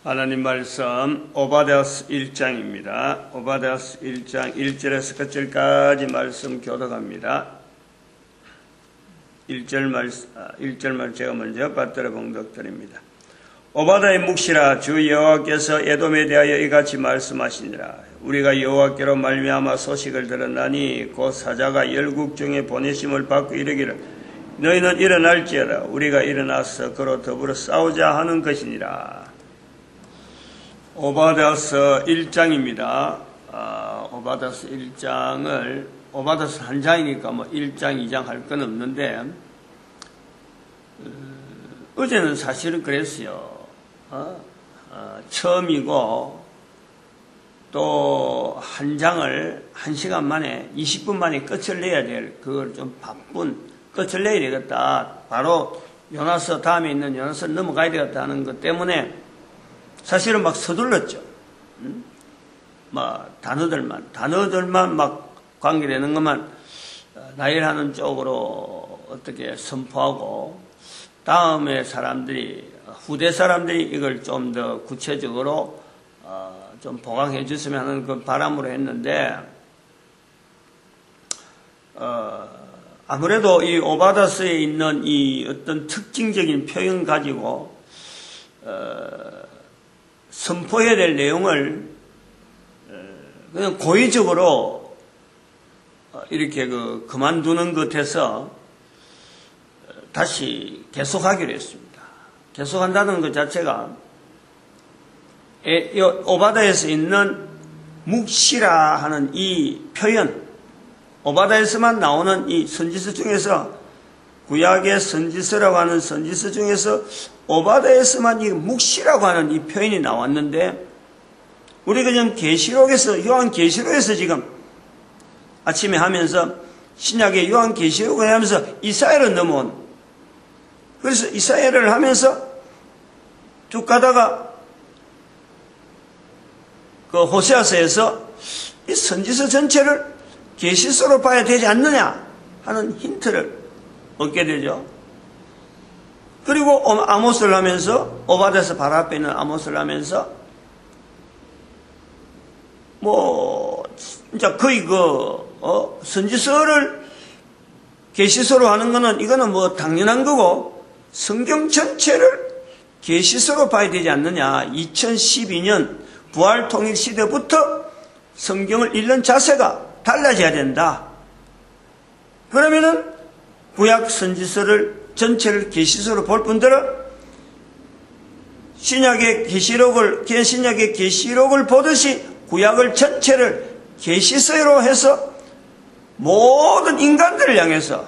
하나님 말씀 오바댜서 1장입니다. 오바댜서 1장 1절에서 끝절까지 말씀 교독합니다. 1절 말 제가 먼저 받들어 봉독드립니다. 오바댜의 묵시라. 주 여호와께서 에돔에 대하여 이같이 말씀하시니라. 우리가 여호와께로 말미암아 소식을 들었나니 곧 사자가 열국 중에 보내심을 받고 이르기를 너희는 일어날지어다. 우리가 일어나서 그로 더불어 싸우자 하는 것이니라. 오바댜서 1장입니다. 오바댜서 1장을 오바댜서 한 장이니까 뭐 1장, 2장 할 건 없는데 어제는 사실은 그랬어요. 처음이고 또 한 장을 1시간 만에 20분 만에 끝을 내야 될 그걸 좀 바쁜 끝을 내야 되겠다. 바로 요나서 다음에 있는 요나서 넘어가야 되겠다 하는 것 때문에 사실은 막 서둘렀죠. 막 단어들만 막 관계되는 것만 나열하는 쪽으로 어떻게 선포하고 다음에 후대 사람들이 이걸 좀 더 구체적으로 좀 보강해 줬으면 하는 그 바람으로 했는데 아무래도 이 오바댜서에 있는 이 어떤 특징적인 표현 가지고 선포해야 될 내용을 그냥 고의적으로 이렇게 그만두는 것에서 다시 계속하기로 했습니다. 계속한다는 것 자체가 오바댜에서 있는 묵시라 하는 이 표현, 오바댜에서만 나오는 이 선지서 중에서 구약의 선지서라고 하는 선지서 중에서 오바댜에서만 이 묵시라고 하는 이 표현이 나왔는데 우리가 지금 계시록에서 요한계시록에서 지금 아침에 하면서 신약의 요한계시록을 하면서 이사야를 넘어온 그래서 이사야를 하면서 쭉 가다가 그 호세아서에서 이 선지서 전체를 계시서로 봐야 되지 않느냐 하는 힌트를 얻게 되죠. 그리고 아모스를 하면서 오바댜에서 바로 앞에 있는 아모스를 하면서 진짜 거의 선지서를 계시서로 하는 거는 이거는 당연한 거고 성경 전체를 계시서로 봐야 되지 않느냐. 2012년 부활 통일 시대부터 성경을 읽는 자세가 달라져야 된다. 그러면은 구약 선지서를 전체를 계시서로 볼 뿐더러 신약의 계시록을 보듯이 구약을 전체를 계시서로 해서 모든 인간들을 향해서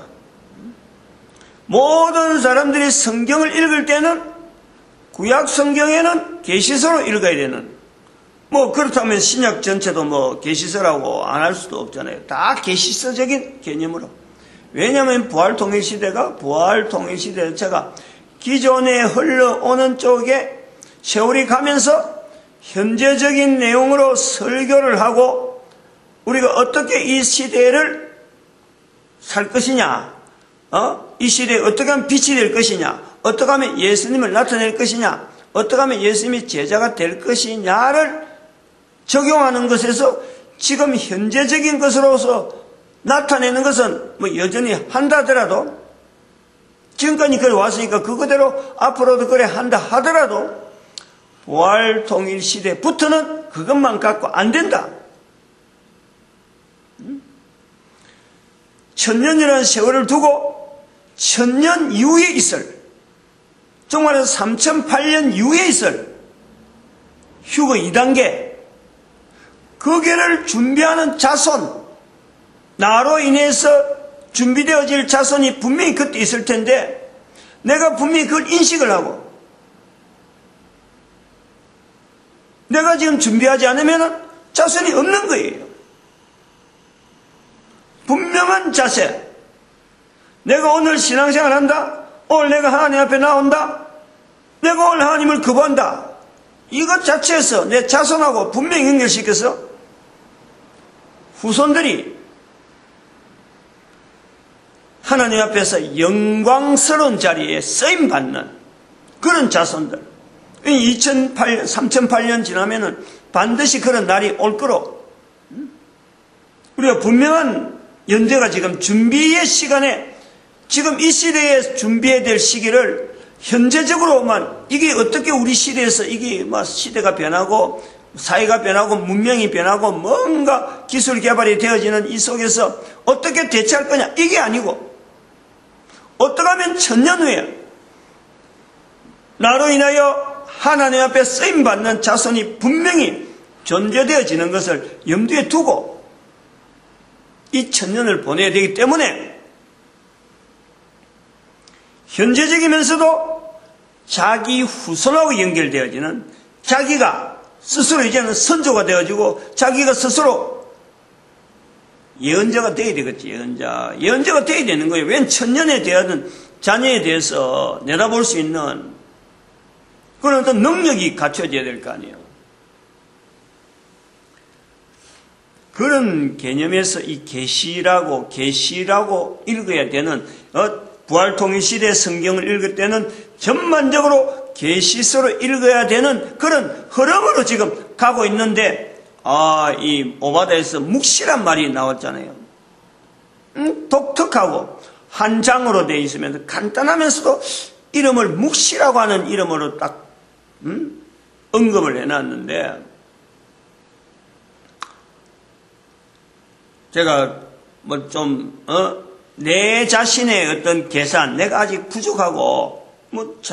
모든 사람들이 성경을 읽을 때는 구약 성경에는 계시서로 읽어야 되는 그렇다면 신약 전체도 계시서라고 안 할 수도 없잖아요. 다 계시서적인 개념으로. 왜냐하면 부활 통일 시대 자체가 기존에 흘러오는 쪽에 세월이 가면서 현재적인 내용으로 설교를 하고 우리가 어떻게 이 시대를 살 것이냐, 이 시대에 어떻게 하면 빛이 될 것이냐, 어떻게 하면 예수님을 나타낼 것이냐, 어떻게 하면 예수님이 제자가 될 것이냐를 적용하는 것에서 지금 현재적인 것으로서 나타내는 것은 여전히 한다 하더라도 지금까지 그래 왔으니까 그거대로 앞으로도 그래 한다 하더라도 부활 통일 시대부터는 그것만 갖고 안 된다. 천년이라는 세월을 두고 천년 이후에 정말로 3008년 이후에 있을 휴거 2단계 거기를 준비하는 자손, 나로 인해서 준비되어질 자손이 분명히 그때 있을 텐데 내가 분명히 그걸 인식을 하고 내가 지금 준비하지 않으면 자손이 없는 거예요. 분명한 자세. 내가 오늘 신앙생활 한다. 오늘 내가 하나님 앞에 나온다. 내가 오늘 하나님을 거부한다. 이것 자체에서 내 자손하고 분명히 연결시켜서 후손들이 하나님 앞에서 영광스러운 자리에 쓰임받는 그런 자손들, 3008년 지나면은 반드시 그런 날이 올 거로. 우리가 분명한 연대가 지금 준비의 시간에, 지금 이 시대에 준비해야 될 시기를 현재적으로만, 이게 어떻게 우리 시대에서 이게 막 시대가 변하고 사회가 변하고 문명이 변하고 뭔가 기술 개발이 되어지는 이 속에서 어떻게 대처할 거냐, 이게 아니고 어떻게 하면 천년 후에 나로 인하여 하나님 앞에 쓰임받는 자손이 분명히 존재되어지는 것을 염두에 두고 이 천년을 보내야 되기 때문에 현재적이면서도 자기 후손하고 연결되어지는, 자기가 스스로 이제는 선조가 되어지고 자기가 스스로 예언자가 되어야 되겠지. 예언자가 되어야 되는 거예요. 웬 천년에 대한 자녀에 대해서 내다볼 수 있는 그런 어떤 능력이 갖춰져야 될 거 아니에요. 그런 개념에서 이 계시라고 읽어야 되는, 부활통일시대 성경을 읽을 때는 전반적으로 계시서로 읽어야 되는 그런 흐름으로 지금 가고 있는데, 이 오바다에서 묵시란 말이 나왔잖아요. 독특하고 한 장으로 되어 있으면서 간단하면서도 이름을 묵시라고 하는 이름으로 딱 언급을 해놨는데, 제가 내 자신의 어떤 계산, 내가 아직 부족하고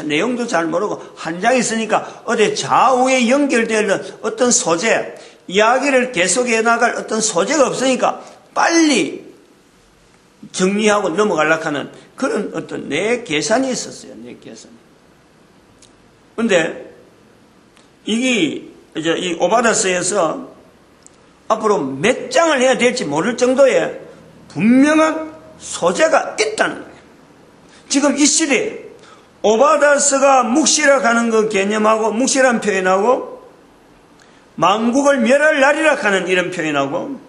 내용도 잘 모르고 한 장 있으니까 어디 좌우에 연결되는 어떤 소재, 이야기를 계속해 나갈 어떤 소재가 없으니까 빨리 정리하고 넘어가려고 하는 그런 어떤 내 계산이 있었어요. 내 계산이. 근데 이게 이제 이 오바다서에서 앞으로 몇 장을 해야 될지 모를 정도의 분명한 소재가 있다는 거예요. 지금 이 시대에 오바다서가 묵시라 하는 그 개념하고, 묵시란 표현하고, 만국을 멸할 날이라 하는 이런 표현하고,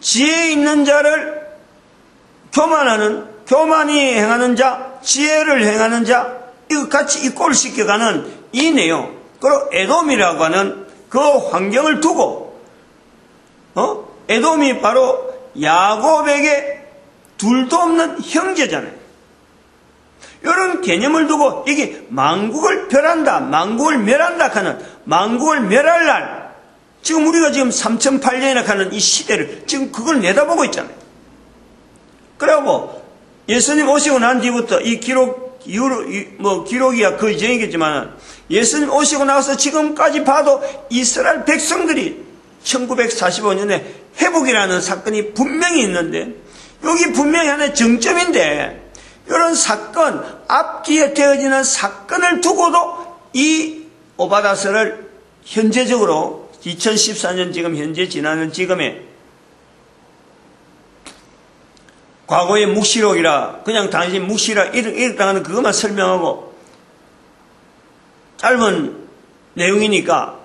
지혜 있는 자를 교만이 행하는 자, 지혜를 행하는 자, 이거 같이 이꼴 시켜가는 이 내용, 그리고 에돔이라고 하는 그 환경을 두고, 에돔이 바로 야곱에게 둘도 없는 형제잖아요. 이런 개념을 두고 이게 만국을 멸한다, 만국을 멸한다 하는, 만국을 멸할 날, 지금 우리가 지금 3008년이라 하는 이 시대를 지금 그걸 내다보고 있잖아요. 그리고 예수님 오시고 난 뒤부터 이 기록 이후로 기록이야 그 이전이겠지만, 예수님 오시고 나서 지금까지 봐도 이스라엘 백성들이 1945년에 회복이라는 사건이 분명히 있는데, 여기 분명히 하나의 정점인데, 이런 사건, 앞뒤에 되어지는 사건을 두고도 이 오바다서를 현재적으로 2014년 지금 현재 지나는 지금에 과거의 묵시록이라, 그냥 단지 묵시라 읽다가는 그것만 설명하고 짧은 내용이니까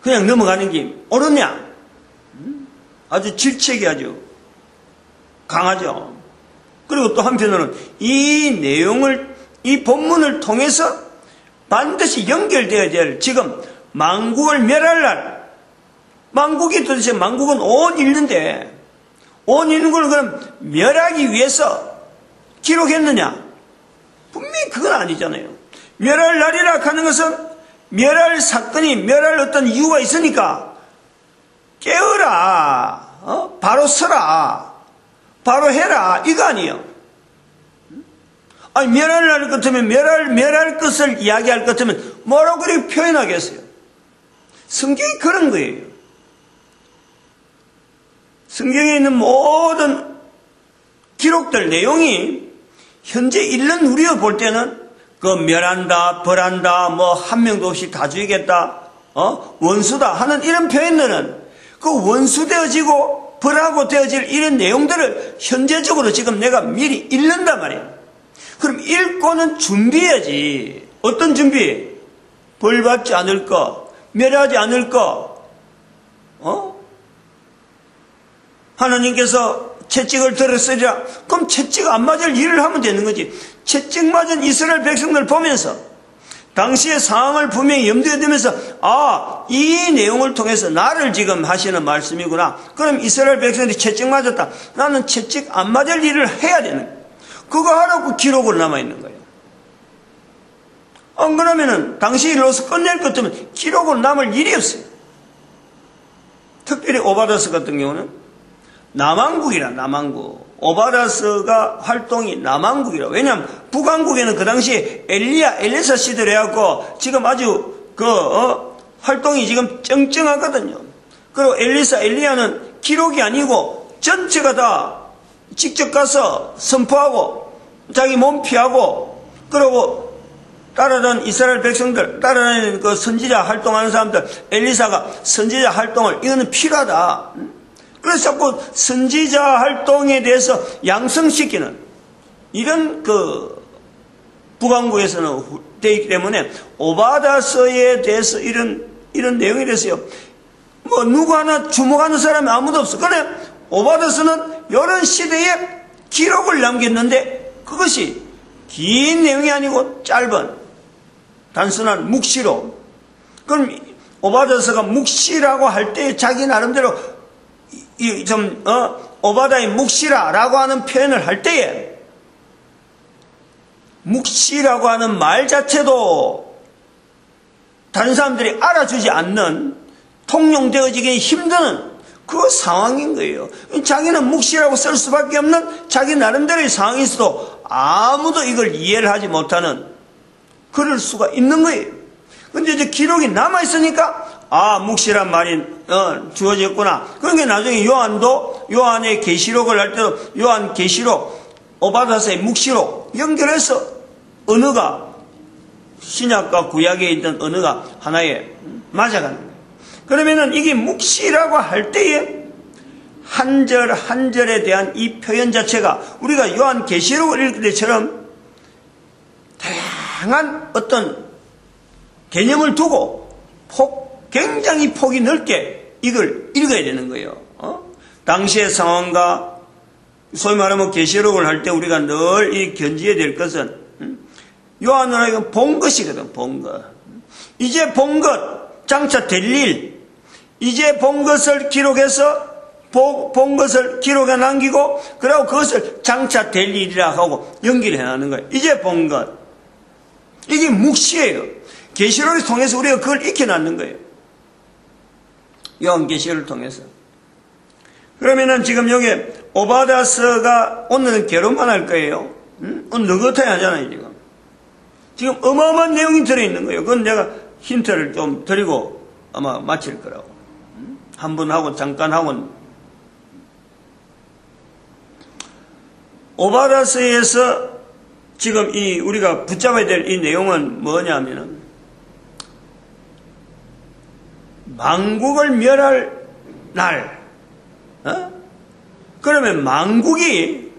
그냥 넘어가는 게 옳으냐? 아주 질책이 아주 강하죠. 그리고 또 한편으로는 이 내용을, 이 본문을 통해서 반드시 연결되어야 될, 지금 만국을 멸할 날, 만국이 도대체, 만국은 온 인류인데 온 인류를 그럼 멸하기 위해서 기록했느냐? 분명히 그건 아니잖아요. 멸할 날이라 하는 것은 멸할 사건이, 멸할 어떤 이유가 있으니까 깨어라, 바로 서라, 바로 해라, 이거 아니에요. 아니, 멸할 날 같으면 멸할 것을 이야기할 것 같으면 뭐라고 그렇게 표현하겠어요? 성경이 그런 거예요. 성경에 있는 모든 기록들, 내용이 현재 있는 우리가 볼 때는 그 멸한다, 벌한다, 한 명도 없이 다 죽이겠다, 원수다 하는 이런 표현들은 그 원수되어지고 벌하고 되어질 이런 내용들을 현재적으로 지금 내가 미리 읽는단 말이에요. 그럼 읽고는 준비해야지. 어떤 준비? 벌받지 않을 거, 멸하지 않을 거, 하나님께서 채찍을 들었으리라. 그럼 채찍 안 맞을 일을 하면 되는 거지. 채찍 맞은 이스라엘 백성들 보면서 당시의 상황을 분명히 염두에 두면서 이 내용을 통해서 나를 지금 하시는 말씀이구나. 그럼 이스라엘 백성들이 채찍 맞았다. 나는 채찍 안 맞을 일을 해야 되는 거예요. 그거 하라고 기록으로 남아있는 거예요. 안 그러면은 당시 일로서 끝낼 것 같으면 기록으로 남을 일이 없어요. 특별히 오바다스 같은 경우는 남왕국이라, 남왕국. 오바다스가 활동이 남왕국이라. 왜냐하면 북왕국에는 그 당시에 엘리사 시대로 해갖고 지금 아주 활동이 지금 쩡쩡하거든요. 그리고 엘리야는 기록이 아니고 전체가 다 직접 가서 선포하고 자기 몸 피하고 그리고 따라다니는 이스라엘 백성들, 따라다니는 그 선지자 활동하는 사람들, 엘리사가 선지자 활동을 이거는 필요하다. 그래서 자꾸 선지자 활동에 대해서 양성시키는 이런 북왕국에서는 되어 있기 때문에 오바다서에 대해서 이런 내용에 대해서요. 뭐 누구 하나 주목하는 사람이 아무도 없어. 그래 오바다서는 이런 시대에 기록을 남겼는데 그것이 긴 내용이 아니고 짧은 단순한 묵시로. 그럼 오바다서가 묵시라고 할 때 자기 나름대로 오바다의 묵시라라고 하는 표현을 할 때에 묵시라고 하는 말 자체도 다른 사람들이 알아주지 않는 통용되어지기 힘드는 그 상황인 거예요. 자기는 묵시라고 쓸 수밖에 없는 자기 나름대로의 상황이 있어도 아무도 이걸 이해를 하지 못하는 그럴 수가 있는 거예요. 근데 이제 기록이 남아있으니까 묵시란 말이 주어졌구나. 그러니까 나중에 요한의 계시록을 할 때도 요한 계시록 오바다서의 묵시록 연결해서 언어가 신약과 구약에 있던 언어가 하나에 맞아가는 거예요. 그러면은 이게 묵시라고 할 때에 한 절 한 절에 대한 이 표현 자체가 우리가 요한 계시록을 읽을 때처럼 다양한 어떤 개념을 두고 굉장히 폭이 넓게 이걸 읽어야 되는 거예요. 당시의 상황과 소위 말하면 계시록을 할 때 우리가 늘 이 견지해야 될 것은 요한은 이건 본 것이거든. 본 것. 이제 본 것, 장차 될 일, 이제 본 것을 기록해서 본 것을 기록해 남기고 그리고 그것을 장차 될 일이라 하고 연기를 해나가는 거예요. 이제 본 것. 이게 묵시예요. 계시록을 통해서 우리가 그걸 익혀놨는 거예요. 요한계시록을 통해서. 그러면은 지금 여기 오바다서가 오늘은 결혼만 할 거예요. 오늘 느긋하게 하잖아요, 지금. 지금 어마어마한 내용이 들어있는 거예요. 그건 내가 힌트를 좀 드리고 아마 마칠 거라고. 한 번 하고 잠깐 하고. 오바다서에서 지금 우리가 붙잡아야 될 이 내용은 뭐냐면은 만국을 멸할 날. 그러면 만국이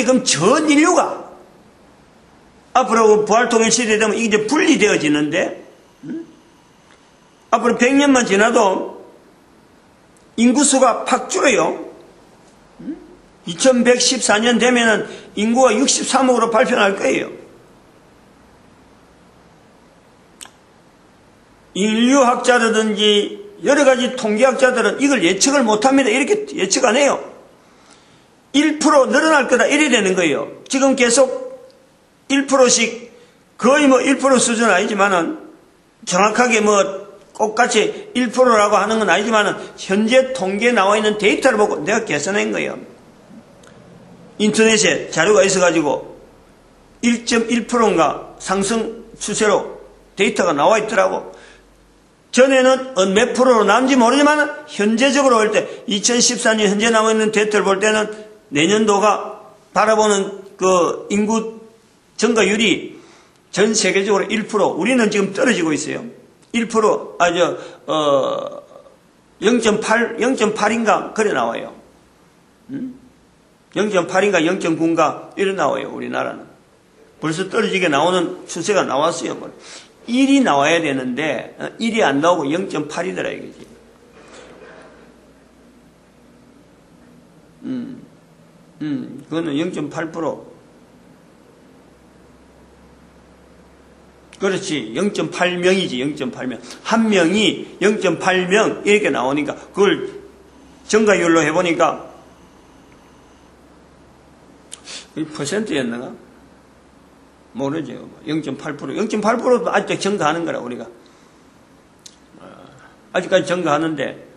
그럼 전 인류가 앞으로 부활통일 시대 되면 이게 이제 분리되어지는데 앞으로 100년만 지나도 인구수가 팍 줄어요. 2114년 되면은 인구가 63억으로 발표할 거예요. 인류학자라든지 여러 가지 통계학자들은 이걸 예측을 못합니다. 이렇게 예측 안 해요. 1% 늘어날 거다 이래 되는 거예요. 지금 계속 1%씩 거의 1% 수준 아니지만은 정확하게 똑같이 1%라고 하는 건 아니지만은 현재 통계에 나와 있는 데이터를 보고 내가 계산한 거예요. 인터넷에 자료가 있어가지고 1.1%인가 상승 추세로 데이터가 나와 있더라고. 전에는 몇 프로로 나온지 모르지만 현재적으로 볼 때 2014년 현재 나와 있는 데이터를 볼 때는 내년도가 바라보는 그 인구 증가율이 전 세계적으로 1%, 우리는 지금 떨어지고 있어요. 1%, 0.8인가 그래 나와요. 0.8인가 0.9인가 이래 나와요. 우리나라는. 벌써 떨어지게 나오는 추세가 나왔어요. 1이 나와야 되는데 1이 안 나오고 0.8이더라 이거지. 그거는 0.8%. 그렇지. 0.8명이지, 0.8명. 한 명이 0.8명 이렇게 나오니까 그걸 정가율로 해보니까 퍼센트였나? 모르죠. 0.8%. 0.8%도 아직도 증가하는 거라, 우리가. 아직까지 증가하는데,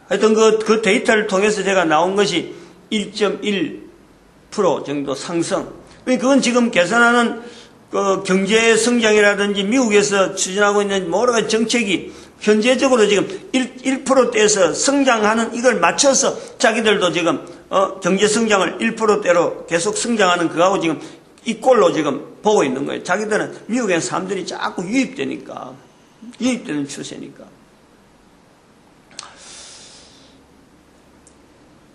하여튼 그 데이터를 통해서 제가 나온 것이 1.1% 정도 상승. 그건 지금 계산하는 그 경제 성장이라든지 미국에서 추진하고 있는 여러 가지 정책이 현재적으로 지금 1%대에서 성장하는 이걸 맞춰서 자기들도 지금 경제 성장을 1%대로 계속 성장하는 그거하고 지금 이 꼴로 지금 보고 있는 거예요. 자기들은 미국에 사람들이 자꾸 유입되니까, 유입되는 추세니까.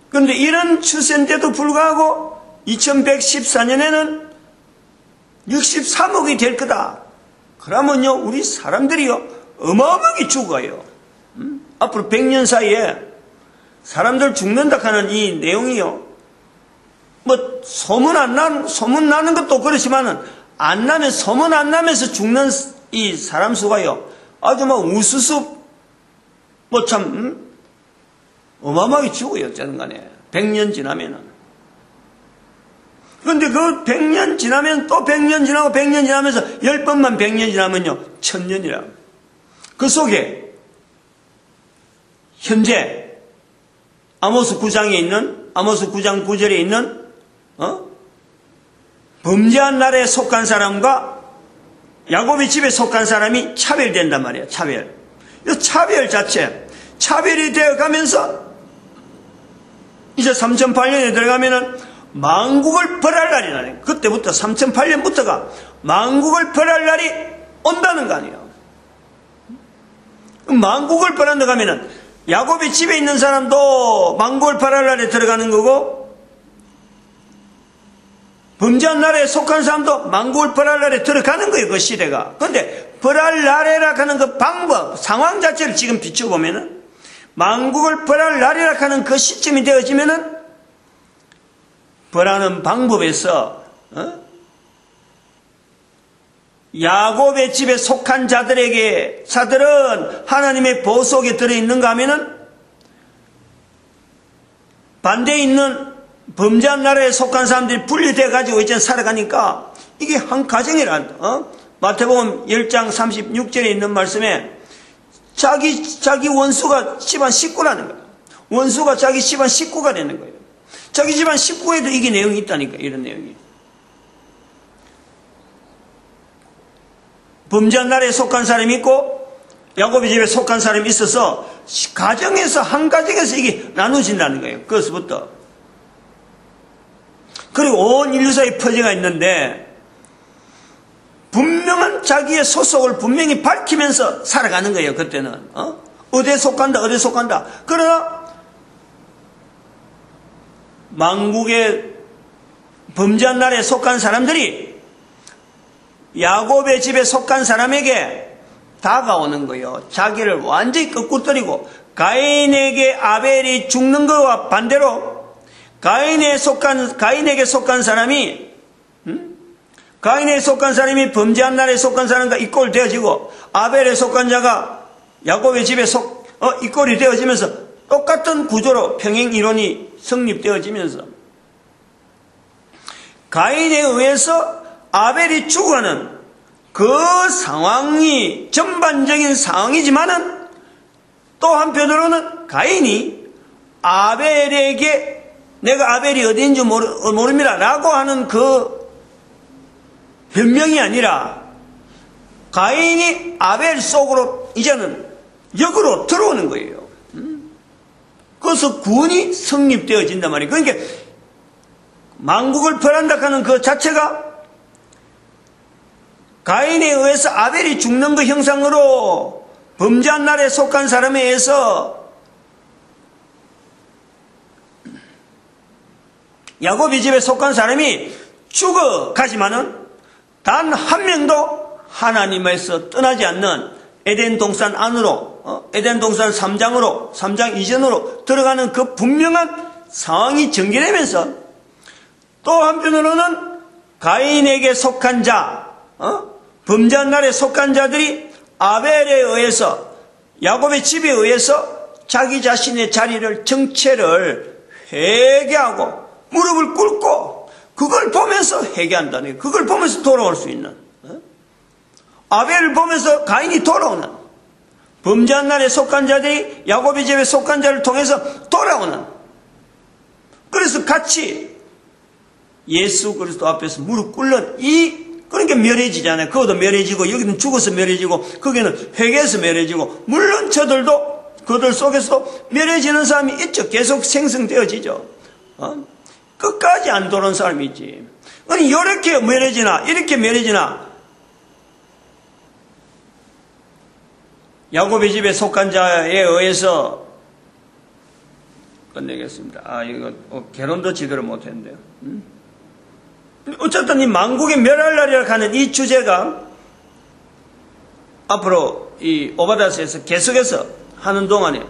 그런데 이런 추세인데도 불구하고 2114년에는 63억이 될 거다. 그러면요, 우리 사람들이요, 어마어마하게 죽어요. 앞으로 100년 사이에 사람들 죽는다 하는 이 내용이요, 뭐, 소문 나는 것도 그렇지만은, 안 나면, 소문 안 나면서 죽는 이 사람 수가요, 아주 막 우수수, 뭐 참, 어마어마하게 죽어요, 어쨌든 간에. 100년 지나면은. 그런데 그 100년 지나면 또 100년 지나고 100년 지나면서 10번만 100년 지나면요, 1000년이라. 그 속에, 현재, 아모스 9장에 있는, 아모스 9장 9절에 있는, 범죄한 나라에 속한 사람과 야곱의 집에 속한 사람이 차별된단 말이에요. 차별. 이 차별 자체, 차별이 되어 가면서 이제 3008년에 들어가면은 만국을 벌할 날이 나요. 그때부터 3008년부터가 만국을 벌할 날이 온다는 거 아니에요. 만국을 벌한다고 하면은 야곱의 집에 있는 사람도 만국을 벌할 날에 들어가는 거고, 범죄한 나라에 속한 사람도 만국을 벌할 날에 들어가는 거예요, 그 시대가. 그런데 벌할 날에라 하는 그 방법, 상황 자체를 지금 비춰보면은 만국을 벌할 날이라 하는 그 시점이 되어지면은 벌하는 방법에서 야곱의 집에 속한 자들은 하나님의 보석에 들어있는가 하면은 반대에 있는 범죄한 나라에 속한 사람들이 분리되어 가지고 이제 살아가니까 이게 한 가정이란, 마태복음 10장 36절에 있는 말씀에 자기 원수가 집안 식구라는 거예요. 원수가 자기 집안 식구가 되는 거예요. 자기 집안 식구에도 이게 내용이 있다니까, 이런 내용이. 범죄한 나라에 속한 사람이 있고 야곱의 집에 속한 사람이 있어서 가정에서, 한 가정에서 이게 나눠진다는 거예요. 그것부터. 그리고 온 인류사에 퍼져가 있는데 분명한 자기의 소속을 분명히 밝히면서 살아가는 거예요. 그때는 어디에 속한다, 어디에 속한다. 그러나 만국의 범죄한 나라에 속한 사람들이 야곱의 집에 속한 사람에게 다가오는 거예요. 자기를 완전히 거꾸뜨리고, 가인에게 아벨이 죽는 것과 반대로 가인에게 속한 사람이 범죄한 나라에 속한 사람과 이꼴 되어지고, 아벨에 속한 자가 야곱의 집에 이꼴이 되어지면서 똑같은 구조로 평행 이론이 성립되어지면서 가인에 의해서 아벨이 죽어가는 그 상황이 전반적인 상황이지만은, 또 한편으로는 가인이 아벨에게 내가 아벨이 어디인지 모릅니다 라고 하는 그 변명이 아니라 가인이 아벨 속으로 이제는 역으로 들어오는 거예요. 그래서 구원이 성립되어진단 말이에요. 그러니까 만국을 벌한다 하는 그 자체가 가인에 의해서 아벨이 죽는 그 형상으로 범죄한 날에 속한 사람에 의해서 야곱의 집에 속한 사람이 죽어가지만은 단 한 명도 하나님에서 떠나지 않는 에덴 동산 안으로, 에덴 동산 3장으로, 3장 이전으로 들어가는 그 분명한 상황이 전개되면서, 또 한편으로는 가인에게 속한 자, 범죄한 날에 속한 자들이 아벨에 의해서, 야곱의 집에 의해서 자기 자신의 자리를, 정체를 회개하고 무릎을 꿇고 그걸 보면서 회개한다는 거예요. 그걸 보면서 돌아올 수 있는, 아벨을 보면서 가인이 돌아오는, 범죄한 날에 속한 자들이 야곱의 집에 속한 자를 통해서 돌아오는, 그래서 같이 예수 그리스도 앞에서 무릎 꿇는 그러니까 멸해지잖아요. 그것도 멸해지고, 여기는 죽어서 멸해지고, 거기는 회개해서 멸해지고, 물론 저들도 그들 속에서 멸해지는 사람이 있죠. 계속 생성되어지죠. 끝까지 안 돌아온 사람이 있지. 아니, 이렇게 멸해지나, 이렇게 멸해지나, 야곱의 집에 속한 자에 의해서, 끝내겠습니다. 이거, 결혼도 제대로 못했는데요. 어쨌든 이 만국의 멸할 날이라 하는 이 주제가 앞으로 이 오바다스에서 계속해서 하는 동안에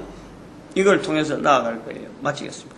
이걸 통해서 나아갈 거예요. 마치겠습니다.